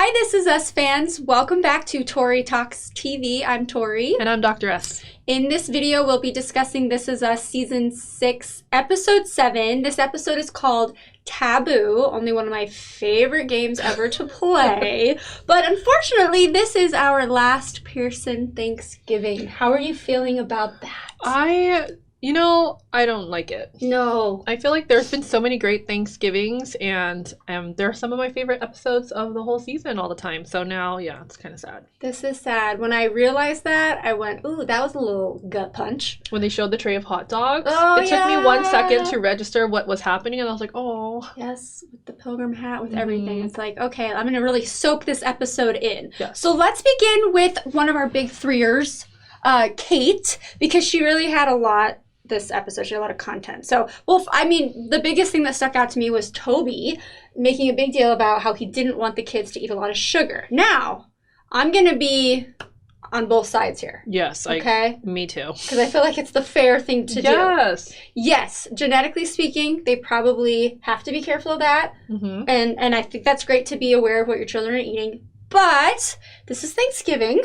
Hi, this is Us Fans. Welcome back to Tori Talks TV. I'm Tori. And I'm Dr. S. In this video, we'll be discussing This Is Us Season 6, Episode 7. This episode is called Taboo, only one of my favorite games ever to play. But unfortunately, this is our last Pearson Thanksgiving. How are you feeling about that? I don't like it. No. I feel like there's been so many great Thanksgivings, and they're some of my favorite episodes of the whole season all the time. So now, yeah, it's kind of sad. This is sad. When I realized that, I went, ooh, that was a little gut punch. When they showed the tray of hot dogs, it took me 1 second to register what was happening, and I was like, oh. Yes, with the pilgrim hat, with everything. It's like, okay, I'm going to really soak this episode in. Yes. So let's begin with one of our big threers, Kate, because she really had a lot this episode. She had a lot of content. So, the biggest thing that stuck out to me was Toby making a big deal about how he didn't want the kids to eat a lot of sugar. Now, I'm going to be on both sides here. Yes. Okay? Me too. Because I feel like it's the fair thing to do. Yes. Yes, genetically speaking, they probably have to be careful of that. Mm-hmm. And I think that's great to be aware of what your children are eating. But this is Thanksgiving,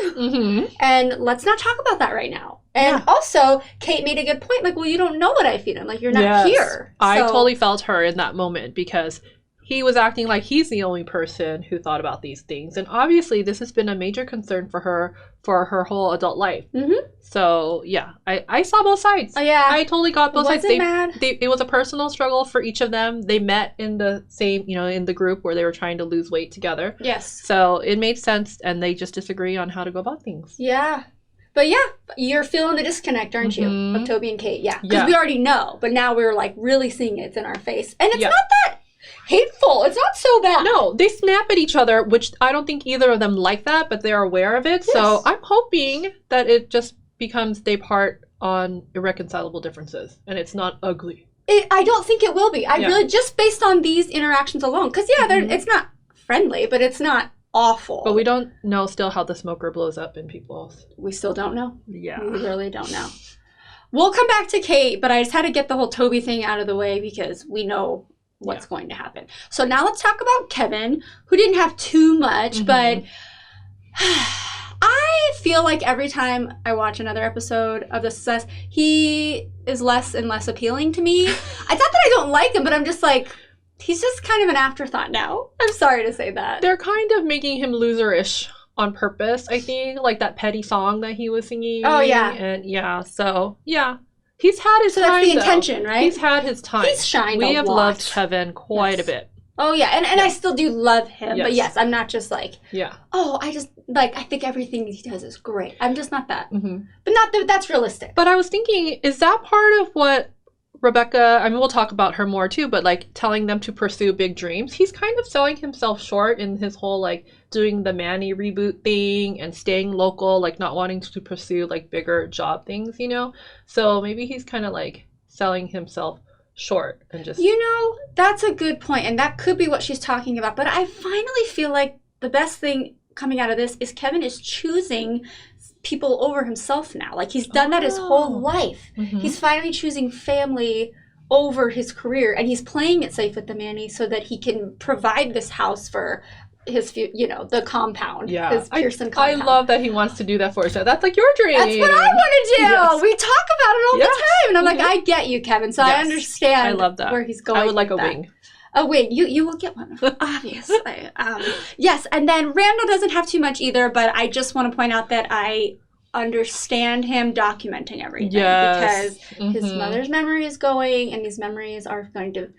and let's not talk about that right now. And also, Kate made a good point, like, well, you don't know what I feed him. Like, you're not here. I totally felt her in that moment because he was acting like he's the only person who thought about these things. And obviously, this has been a major concern for her whole adult life. Mm-hmm. So, yeah, I saw both sides. Oh, yeah. I totally got both sides. Mad. It was a personal struggle for each of them. They met in the same, in the group where they were trying to lose weight together. Yes. So it made sense, and they just disagree on how to go about things. Yeah. But yeah, you're feeling the disconnect, aren't you, of Toby and Kate? Yeah. Because we already know, but now we're like really seeing it's in our face. And it's not that hateful. It's not so bad. No, they snap at each other, which I don't think either of them like that, but they're aware of it. Yes. So I'm hoping that it just becomes they part on irreconcilable differences, and it's not ugly. I don't think it will be. I really, just based on these interactions alone, because it's not friendly, but it's not awful. But we don't know still how the smoker blows up in people's. We still don't know. Yeah. We really don't know. We'll come back to Kate, but I just had to get the whole Toby thing out of the way because we know what's going to happen. So now let's talk about Kevin, who didn't have too much, but I feel like every time I watch another episode of This Is Us, he is less and less appealing to me. It's not that I don't like him, but I'm just like, he's just kind of an afterthought now. I'm sorry to say that. They're kind of making him loser-ish on purpose, I think. Like that petty song that he was singing. Oh, yeah. And he's had his time, that's the intention, right? He's had his time. He's shined a lot. We have loved Kevin quite a bit. Oh, yeah. And I still do love him. Yes. But yes, I'm not just like, I think everything he does is great. I'm just not that. Mm-hmm. But not that that's realistic. But I was thinking, is that part of what Rebecca, we'll talk about her more too, but like telling them to pursue big dreams, he's kind of selling himself short in his whole like doing the Manny reboot thing and staying local, like not wanting to pursue like bigger job things, So maybe he's kind of like selling himself short and just. That's a good point, and that could be what she's talking about. But I finally feel like the best thing coming out of this is Kevin is choosing people over himself now. Like, he's done that his whole life. Mm-hmm. He's finally choosing family over his career, and he's playing it safe with the Manny so that he can provide this house for his, the compound, his Pearson compound. I love that he wants to do that for us. That's like your dream. That's what I want to do. Yes. We talk about it all the time, and I'm like, I get you, Kevin. So I understand. I love that. Where he's going. I would like a wing. Oh, wait, you will get one, obviously. Yes, and then Randall doesn't have too much either, but I just want to point out that I understand him documenting everything. Yes. Because his mother's memory is going, and these memories are going to,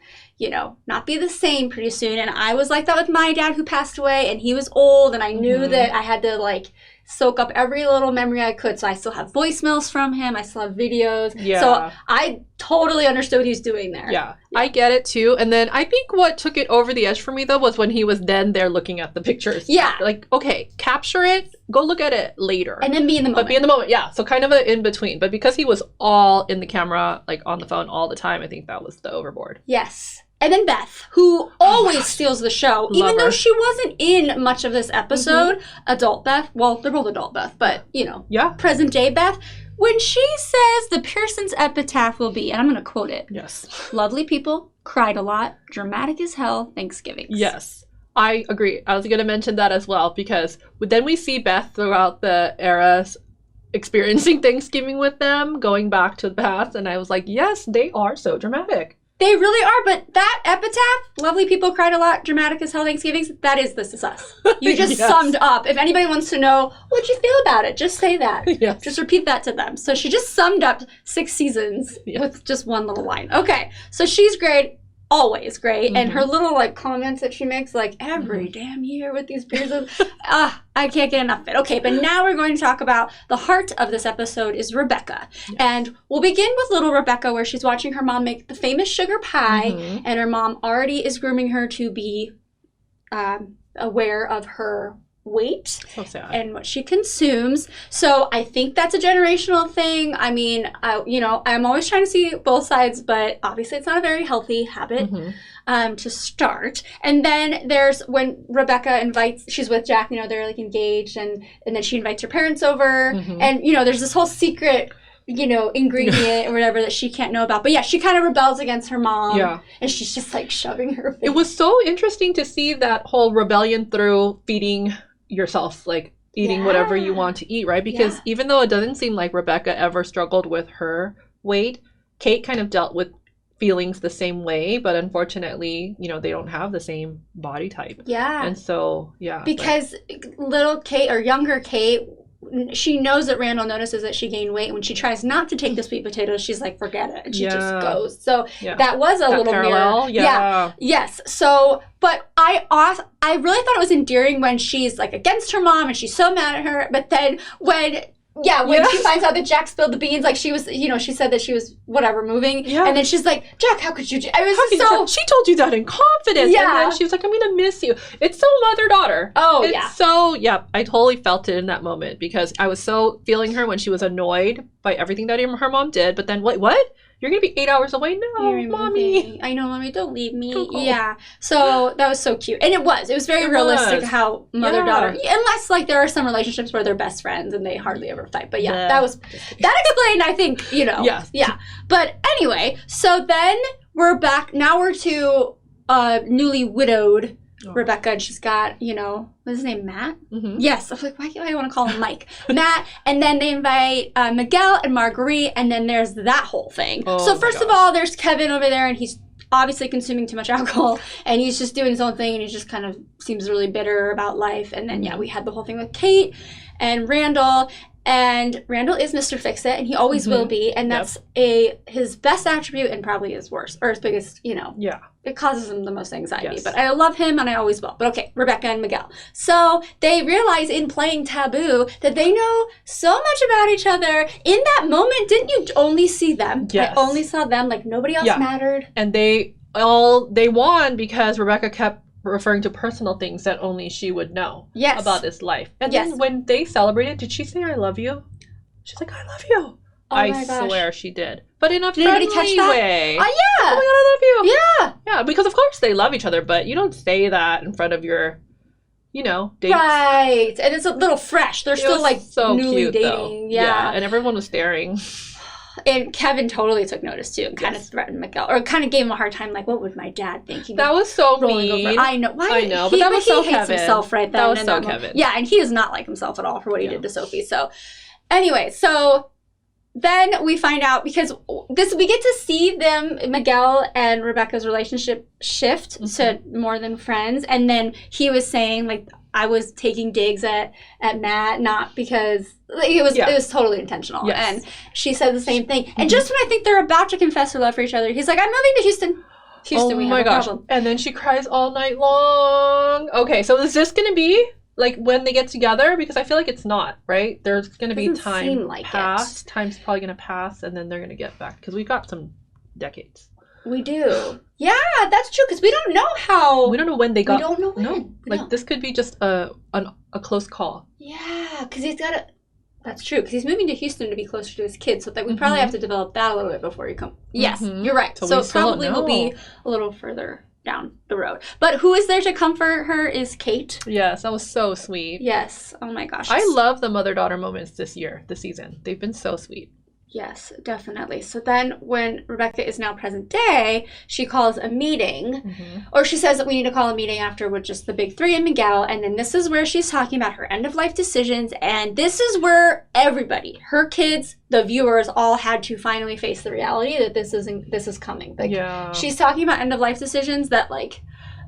not be the same pretty soon. And I was like that with my dad who passed away, and he was old, and I knew that I had to, like, soak up every little memory I could. So I still have voicemails from him. I still have videos. Yeah. So I totally understood what he was doing there. Yeah, I get it too. And then I think what took it over the edge for me though was when he was then there looking at the pictures. Yeah. Like, okay, capture it, go look at it later. And then be in the moment. But be in the moment, yeah. So kind of an in-between. But because he was all in the camera, like on the phone all the time, I think that was the overboard. Yes. And then Beth, who always steals the show, even though she wasn't in much of this episode. Adult Beth, well, they're both adult Beth, but, present day Beth. When she says the Pearson's epitaph will be, and I'm going to quote it. Yes. Lovely people, cried a lot, dramatic as hell, Thanksgivings. Yes. I agree. I was going to mention that as well, because then we see Beth throughout the eras experiencing Thanksgiving with them, going back to the past, and I was like, yes, they are so dramatic. They really are, but that epitaph, lovely people cried a lot, dramatic as hell Thanksgivings, that is This Is Us. You just summed up. If anybody wants to know, what'd you feel about it? Just say that. Yes. Just repeat that to them. So she just summed up 6 seasons with just one little line. Okay, so she's great. Always great. And her little like comments that she makes like every damn year with these Pearsons, I can't get enough of it. Okay, but now we're going to talk about the heart of this episode is Rebecca. Yes. And we'll begin with little Rebecca, where she's watching her mom make the famous sugar pie, and her mom already is grooming her to be aware of her weight and what she consumes. So I think that's a generational thing. I mean, I'm always trying to see both sides, but obviously it's not a very healthy habit to start. And then there's when Rebecca she's with Jack, they're like engaged, and then she invites her parents over, and there's this whole secret ingredient or whatever that she can't know about. But yeah, she kind of rebels against her mom. Yeah. And she's just like shoving her face. It was so interesting to see that whole rebellion through feeding yourself, like eating whatever you want to eat, right? Because even though it doesn't seem like Rebecca ever struggled with her weight, Kate kind of dealt with feelings the same way, but unfortunately, they don't have the same body type. Yeah. And so, because little Kate or younger Kate, she knows that Randall notices that she gained weight. When she tries not to take the sweet potatoes, she's like, forget it. And she just goes. So that was a little parallel. Yeah. Yes. So, but I really thought it was endearing when she's like against her mom and she's so mad at her. But then when she finds out that Jack spilled the beans, like she was, she said that she was moving. Yeah. And then she's like, Jack, how could you do? She told you that in confidence. Yeah. And then she was like, I'm going to miss you. It's so mother-daughter. Oh, So, I totally felt it in that moment because I was so feeling her when she was annoyed by everything that her mom did. But then, what? You're going to be 8 hours away? No, Mommy. I know, Mommy, don't leave me. Cool. Yeah. So that was so cute. And it was very realistic how mother-daughter, unless like there are some relationships where they're best friends and they hardly ever fight. But that explained, I think, Yes. Yeah. But anyway, so then we're back. Now we're to newly widowed Rebecca, and she's got, what's his name, Matt? Mm-hmm. Yes. I was like, why do I want to call him Mike? Matt, and then they invite Miguel and Marguerite, and then there's that whole thing. Oh, so first of all, there's Kevin over there, and he's obviously consuming too much alcohol, and he's just doing his own thing, and he just kind of seems really bitter about life. And then, we had the whole thing with Kate and Randall. And Randall is Mr. Fix-It, and he always will be, and that's his best attribute and probably his worst, or his biggest, it causes him the most anxiety. Yes. But I love him, and I always will. But okay, Rebecca and Miguel. So they realize in playing Taboo that they know so much about each other. In that moment, didn't you only see them? Yes. I only saw them, like nobody else mattered. And they won because Rebecca kept referring to personal things that only she would know about this life. And then when they celebrated, did she say, I love you? She's like, I love you. I swear she did. But in a friendly way. Oh, yeah. Oh my God, I love you. Yeah. Yeah, because of course they love each other, but you don't say that in front of your, dates. Right. And it's a little fresh. They're still like so newly dating. Though. Yeah. And everyone was staring. And Kevin totally took notice, too, and kind of threatened Miguel, or kind of gave him a hard time, like, what would my dad think? That was so mean. I know. Why? I know, but that was so Kevin. He hates himself right then. That was so Kevin. Yeah, and he does not like himself at all for what he did to Sophie. So, anyway, then we find out, because we get to see Miguel and Rebecca's relationship shift to more than friends, and then he was saying, like, I was taking digs at Matt, not because it was totally intentional. Yes. And she said the same thing. And just when I think they're about to confess their love for each other, he's like, I'm moving to Houston. We have a problem. And then she cries all night long. Okay, so is this going to be like when they get together? Because I feel like it's not, right? There's going to be time pass. Time's probably going to pass, and then they're going to get back. Because we've got some decades. We do. Yeah, that's true, because we don't know how. We don't know when they got. We don't know when. No, this could be just a close call. Yeah, because he's got to. That's true, because he's moving to Houston to be closer to his kids, so that we probably have to develop that a little bit before he comes. Yes, you're right. So it probably will be a little further down the road. But who is there to comfort her is Kate. Yes, that was so sweet. Yes. Oh my gosh. I love the mother-daughter moments this season. They've been so sweet. Yes, definitely. So then when Rebecca is now present day, she calls a meeting, or she says that we need to call a meeting after with just the big three and Miguel. And then this is where she's talking about her end of life decisions. And this is where everybody, her kids, the viewers, all had to finally face the reality that this is coming. Like, she's talking about end of life decisions that, like,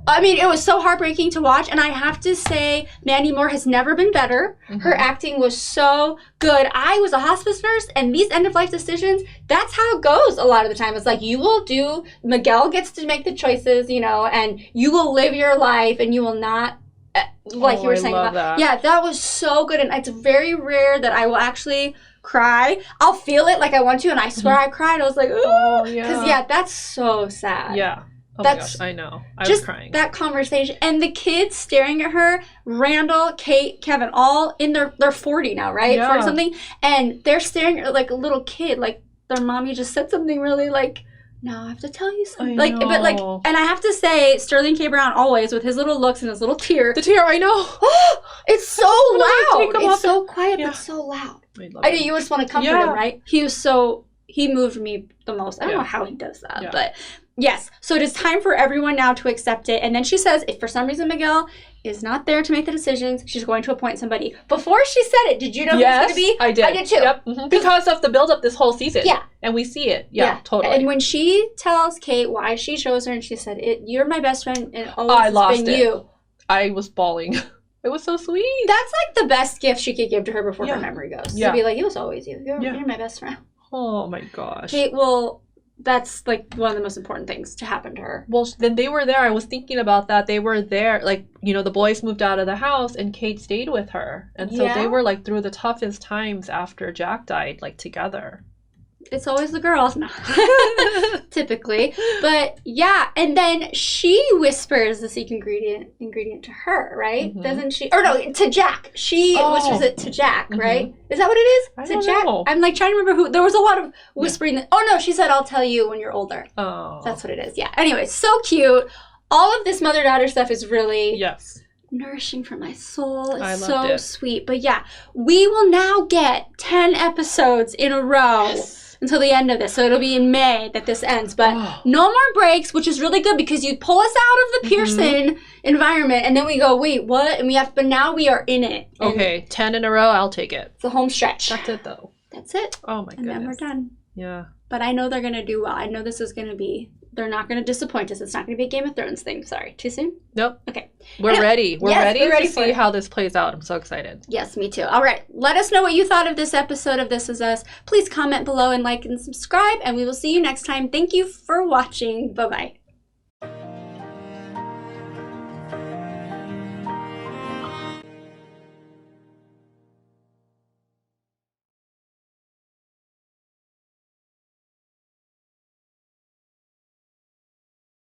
I mean, it was so heartbreaking to watch, and I have to say, Mandy Moore has never been better. Her acting was so good. I was a hospice nurse, and these end-of-life decisions, that's how it goes a lot of the time. It's like, Miguel gets to make the choices, you know, and you will live your life, and you will not, like you were saying about that. Yeah, that was so good, and it's very rare that I will actually cry. I'll feel it like I want to, and I swear I cried. I was like, oh, because, that's so sad. Yeah. Oh my gosh, I know. I was crying. That conversation. And the kids staring at her, Randall, Kate, Kevin, all in they're 40 now, right? 40 something. And they're staring at her like a little kid, like their mommy just said something really like, now I have to tell you something. Like, but like, and I have to say, Sterling K. Brown always with his little looks and his little tear. The tear, I know. It's so loud. It's so quiet, but so loud. I know you just want to comfort him, right? He moved me the most. I don't know how he does that, but yes. So it is time for everyone now to accept it. And then she says, if for some reason Miguel is not there to make the decisions, she's going to appoint somebody. Before she said it, did you know who it was going to be? I did. I did too. Yep. Because of the build-up this whole season. Yeah. And we see it. Yeah, totally. And when she tells Kate why she chose her, and she said, "You're my best friend, and always has been you." I was bawling. It was so sweet. That's like the best gift she could give to her before her memory goes. To be like, it was always you. You're my best friend. Oh my gosh. Kate will... That's, like, one of the most important things to happen to her. Well, then they were there. I was thinking about that. They were there. Like, you know, the boys moved out of the house, and Kate stayed with her. And so they were, like, through the toughest times after Jack died, like, together. It's always the girls, no. Typically. But, yeah. And then she whispers the secret ingredient to her, right? Doesn't she? Or no, to Jack. She whispers it to Jack, right? Is that what it is? I Is don't it Jack? know. I'm, like, trying to remember who. There was a lot of whispering. Oh, no. She said, I'll tell you when you're older. Oh. That's what it is. Yeah. Anyway, so cute. All of this mother-daughter stuff is really... nourishing for my soul. It's so sweet. But yeah, we will now get 10 episodes in a row until the end of this. So it'll be in May that this ends. But no more breaks, which is really good because you pull us out of the Pearson environment and then we go, wait, what? And but now we are in it. Okay, 10 in a row, I'll take it. It's a home stretch. That's it though. That's it. Oh my goodness. And then we're done. Yeah. But I know they're going to do well. I know this is going to be... They're not going to disappoint us. It's not going to be a Game of Thrones thing. Sorry. Too soon? Nope. Okay. We're ready. We're ready to see how this plays out. I'm so excited. Yes, me too. All right. Let us know what you thought of this episode of This Is Us. Please comment below and like and subscribe. And we will see you next time. Thank you for watching. Bye-bye.